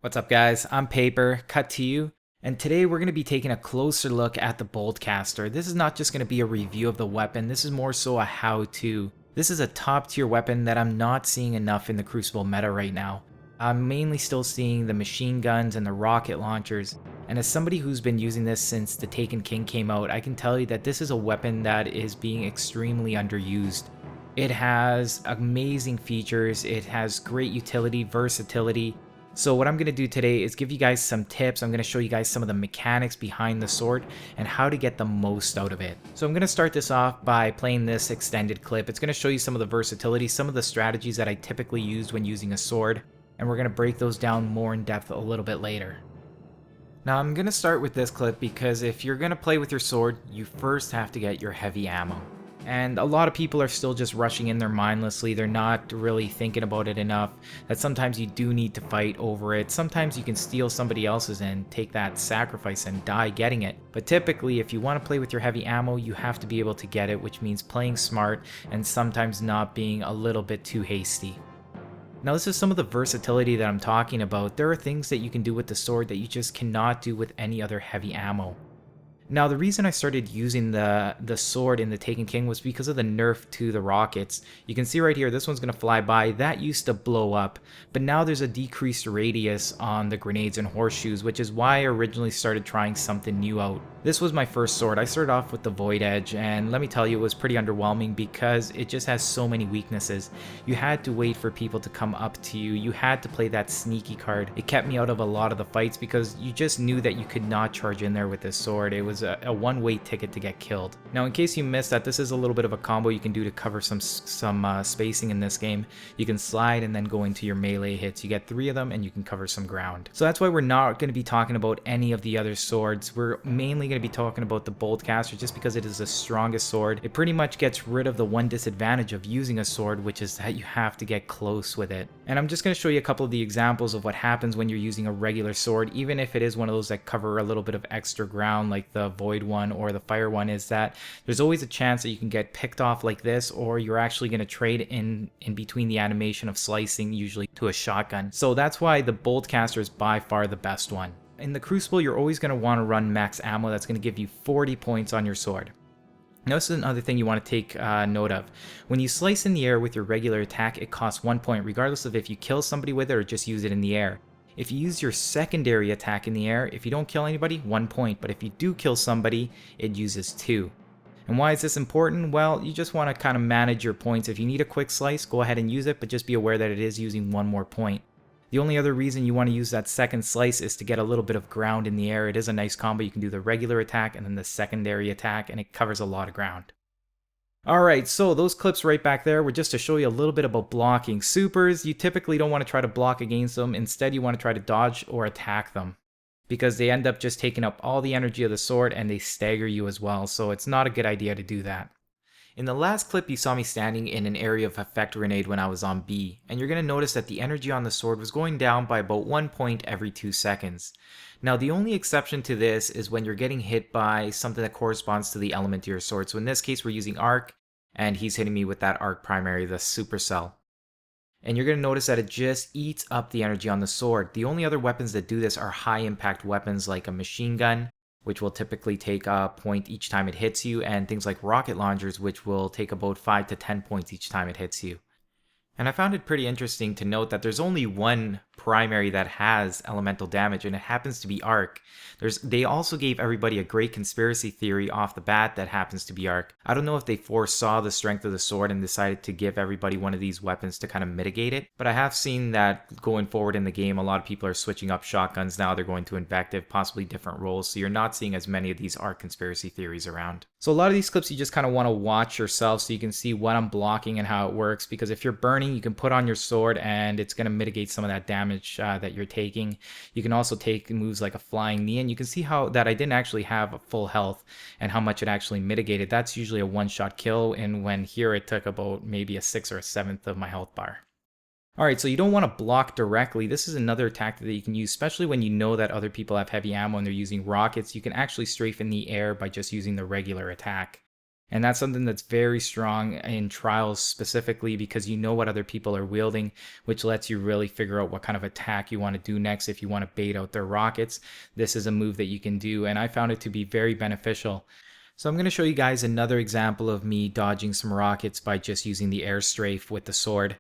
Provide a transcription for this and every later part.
What's up, guys? I'm Paper, cut to you, and today we're going to be taking a closer look at the Boltcaster. This is not just going to be a review of the weapon, this is more so a how-to. This is a top tier weapon that I'm not seeing enough in the Crucible meta right now. I'm mainly still seeing the machine guns and the rocket launchers, and as somebody who's been using this since the Taken King came out, I can tell you that this is a weapon that is being extremely underused. It has amazing features, it has great utility, versatility. So what I'm going to do today is give you guys some tips. I'm going to show you guys some of the mechanics behind the sword and how to get the most out of it. So I'm going to start this off by playing this extended clip. It's going to show you some of the versatility, some of the strategies that I typically use when using a sword, and we're going to break those down more in depth a little bit later. Now I'm going to start with this clip because if you're going to play with your sword, you first have to get your heavy ammo. And a lot of people are still just rushing in there mindlessly. They're not really thinking about it enough, that sometimes you do need to fight over it. Sometimes you can steal somebody else's and take that sacrifice and die getting it. But typically, if you want to play with your heavy ammo, you have to be able to get it, which means playing smart and sometimes not being a little bit too hasty. Now this is some of the versatility that I'm talking about. There are things that you can do with the sword that you just cannot do with any other heavy ammo. Now, the reason I started using the sword in the Taken King was because of the nerf to the rockets. You can see right here, this one's going to fly by. That used to blow up, but now there's a decreased radius on the grenades and horseshoes, which is why I originally started trying something new out. This was my first sword. I started off with the Void Edge, and let me tell you, it was pretty underwhelming because it just has so many weaknesses. You had to wait for people to come up to you. You had to play that sneaky card. It kept me out of a lot of the fights because you just knew that you could not charge in there with this sword. It was a one-way ticket to get killed. Now, in case you missed that, this is a little bit of a combo you can do to cover some spacing in this game. You can slide and then go into your melee hits. You get 3 of them and you can cover some ground. So that's why we're not going to be talking about any of the other swords. We're mainly going to be talking about the Boltcaster just because it is the strongest sword. It pretty much gets rid of the one disadvantage of using a sword, which is that you have to get close with it. And I'm just going to show you a couple of the examples of what happens when you're using a regular sword, even if it is one of those that cover a little bit of extra ground like the Void one or the Fire one, is that there's always a chance that you can get picked off like this, or you're actually going to trade in between the animation of slicing, usually to a shotgun. So that's why the Boltcaster is by far the best one. In the Crucible, you're always going to want to run max ammo. That's going to give you 40 points on your sword. Now, this is another thing you want to take note of. When you slice in the air with your regular attack, it costs 1 point, regardless of if you kill somebody with it or just use it in the air. If you use your secondary attack in the air, if you don't kill anybody, 1 point, but if you do kill somebody, it uses 2. And why is this important? Well, you just want to kind of manage your points. If you need a quick slice, go ahead and use it, but just be aware that it is using 1 more point. The only other reason you want to use that second slice is to get a little bit of ground in the air. It is a nice combo. You can do the regular attack and then the secondary attack, and it covers a lot of ground. Alright, so those clips right back there were just to show you a little bit about blocking. Supers, you typically don't want to try to block against them. Instead, you want to try to dodge or attack them, because they end up just taking up all the energy of the sword and they stagger you as well, so it's not a good idea to do that. In the last clip, you saw me standing in an area of effect grenade when I was on B, and you're going to notice that the energy on the sword was going down by about 1 point every 2 seconds. Now, the only exception to this is when you're getting hit by something that corresponds to the element of your sword. So in this case, we're using Arc, and he's hitting me with that Arc primary, the Supercell. And you're going to notice that it just eats up the energy on the sword. The only other weapons that do this are high impact weapons like a machine gun, which will typically take a point each time it hits you, and things like rocket launchers, which will take about 5 to 10 points each time it hits you. And I found it pretty interesting to note that there's only one primary that has elemental damage, and it happens to be Arc. They also gave everybody a great conspiracy theory off the bat that happens to be Arc. I don't know if they foresaw the strength of the sword and decided to give everybody one of these weapons to kind of mitigate it, but I have seen that going forward in the game, a lot of people are switching up shotguns now. They're going to Invective, possibly different roles, so you're not seeing as many of these Arc conspiracy theories around. So a lot of these clips you just kind of want to watch yourself so you can see what I'm blocking and how it works, because if you're burning, you can put on your sword and it's going to mitigate some of that damage that you're taking. You can also take moves like a flying knee, and you can see how that I didn't actually have a full health and how much it actually mitigated. That's usually a one-shot kill, and when here it took about maybe a 6th or a 7th of my health bar. Alright, so you don't want to block directly. This is another tactic that you can use, especially when you know that other people have heavy ammo and they're using rockets. You can actually strafe in the air by just using the regular attack. And that's something that's very strong in trials specifically because you know what other people are wielding, which lets you really figure out what kind of attack you want to do next. If you want to bait out their rockets, this is a move that you can do. And I found it to be very beneficial. So I'm going to show you guys another example of me dodging some rockets by just using the air strafe with the sword.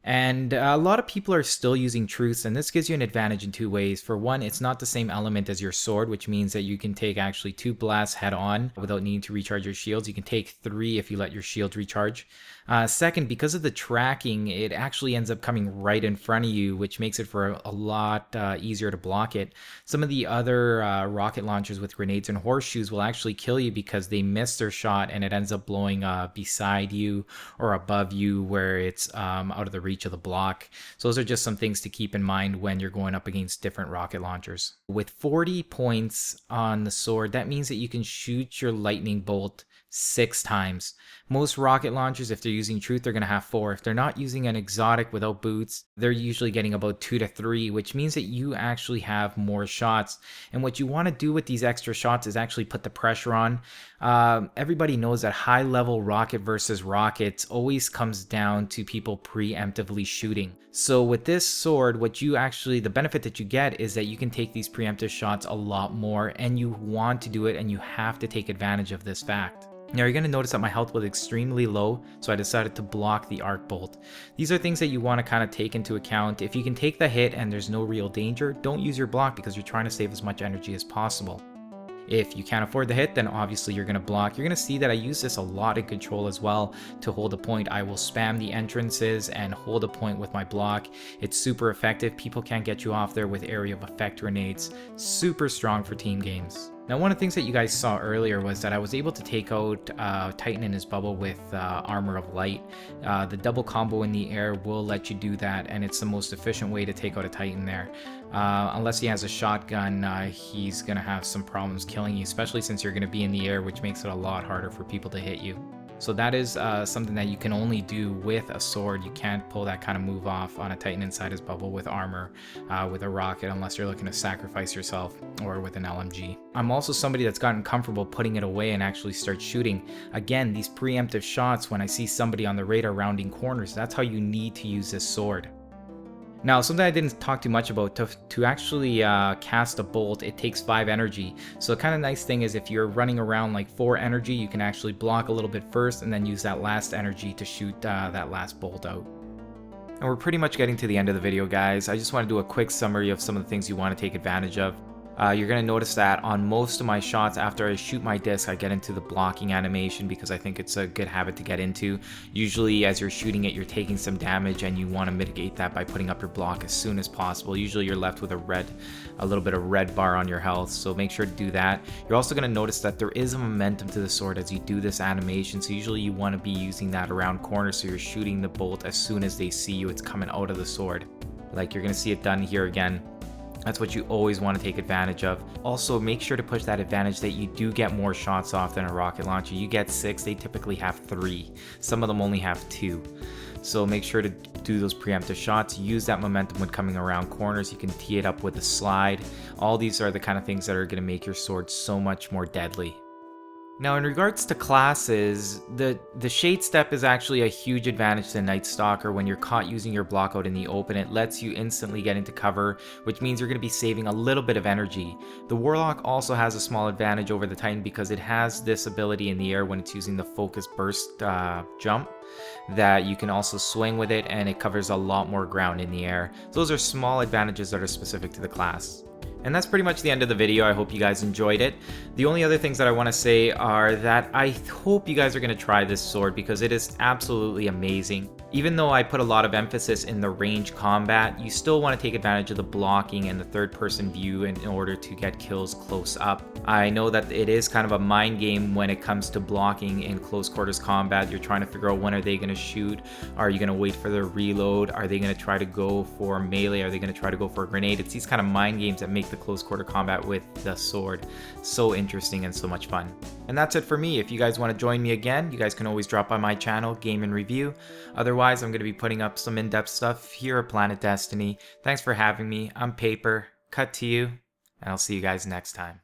And a lot of people are still using truths, and this gives you an advantage in two ways. For one, it's not the same element as your sword, which means that you can take actually 2 blasts head on without needing to recharge your shields. You can take 3 if you let your shield recharge. Second, because of the tracking, it actually ends up coming right in front of you, which makes it for a lot easier to block it. Some of the other rocket launchers with grenades and horseshoes will actually kill you because they miss their shot and it ends up blowing beside you or above you where it's out of the reach of the block. So those are just some things to keep in mind when you're going up against different rocket launchers. With 40 points on the sword, that means that you can shoot your lightning bolt 6 times. Most rocket launchers, if they're using truth, they're going to have 4. If they're not using an exotic without boots, they're usually getting about 2 to 3, which means that you actually have more shots. And what you want to do with these extra shots is actually put the pressure on. Everybody knows that high level rocket versus rockets always comes down to people preemptively shooting. So with this sword, the benefit that you get is that you can take these preemptive shots a lot more, and you want to do it and you have to take advantage of this fact. Now you're going to notice that my health was extremely low, so I decided to block the arc bolt. These are things that you want to kind of take into account. If you can take the hit and there's no real danger, don't use your block because you're trying to save as much energy as possible. If you can't afford the hit, then obviously you're going to block. You're going to see that I use this a lot in control as well to hold a point. I will spam the entrances and hold a point with my block. It's super effective. People can't get you off there with area of effect grenades. Super strong for team games. Now, one of the things that you guys saw earlier was that I was able to take out Titan in his bubble with Armor of Light. The double combo in the air will let you do that, and it's the most efficient way to take out a Titan there. Unless he has a shotgun, he's going to have some problems killing you, especially since you're going to be in the air, which makes it a lot harder for people to hit you. So that is something that you can only do with a sword. You can't pull that kind of move off on a Titan inside his bubble with armor, with a rocket, unless you're looking to sacrifice yourself, or with an LMG. I'm also somebody that's gotten comfortable putting it away and actually start shooting. Again, these preemptive shots, when I see somebody on the radar rounding corners, that's how you need to use this sword. Now, something I didn't talk too much about, to actually cast a bolt, it takes 5 energy. So the kind of nice thing is if you're running around like 4 energy, you can actually block a little bit first and then use that last energy to shoot that last bolt out. And we're pretty much getting to the end of the video, guys. I just want to do a quick summary of some of the things you want to take advantage of. You're going to notice that on most of my shots, after I shoot my disc, I get into the blocking animation because I think it's a good habit to get into. Usually as you're shooting it, you're taking some damage and you want to mitigate that by putting up your block as soon as possible. Usually you're left with a little bit of red bar on your health, so make sure to do that. You're also going to notice that there is a momentum to the sword as you do this animation, so usually you want to be using that around corners, so you're shooting the bolt as soon as they see you, it's coming out of the sword. Like you're going to see it done here again. That's what you always want to take advantage of. Also, make sure to push that advantage that you do get more shots off than a rocket launcher. You get 6, they typically have 3. Some of them only have 2. So make sure to do those preemptive shots. Use that momentum when coming around corners. You can tee it up with a slide. All these are the kind of things that are going to make your sword so much more deadly. Now, in regards to classes, the Shade Step is actually a huge advantage to Night Stalker when you're caught using your block out in the open. It lets you instantly get into cover, which means you're going to be saving a little bit of energy. The Warlock also has a small advantage over the Titan because it has this ability in the air when it's using the Focus Burst jump, that you can also swing with it and it covers a lot more ground in the air. Those are small advantages that are specific to the class. And that's pretty much the end of the video. I hope you guys enjoyed it. The only other things that I want to say are that I hope you guys are going to try this sword because it is absolutely amazing. Even though I put a lot of emphasis in the range combat, you still want to take advantage of the blocking and the third-person view in order to get kills close up. I know that it is kind of a mind game when it comes to blocking in close quarters combat. You're trying to figure out when are they going to shoot? Are you going to wait for their reload? Are they going to try to go for melee? Are they going to try to go for a grenade? It's these kind of mind games that make the close quarter combat with the sword so interesting and so much fun. And that's it for me. If you guys want to join me again, you guys can always drop by my channel, Game and Review. Otherwise, I'm going to be putting up some in-depth stuff here at Planet Destiny. Thanks for having me. I'm Paper. Cut to you, and I'll see you guys next time.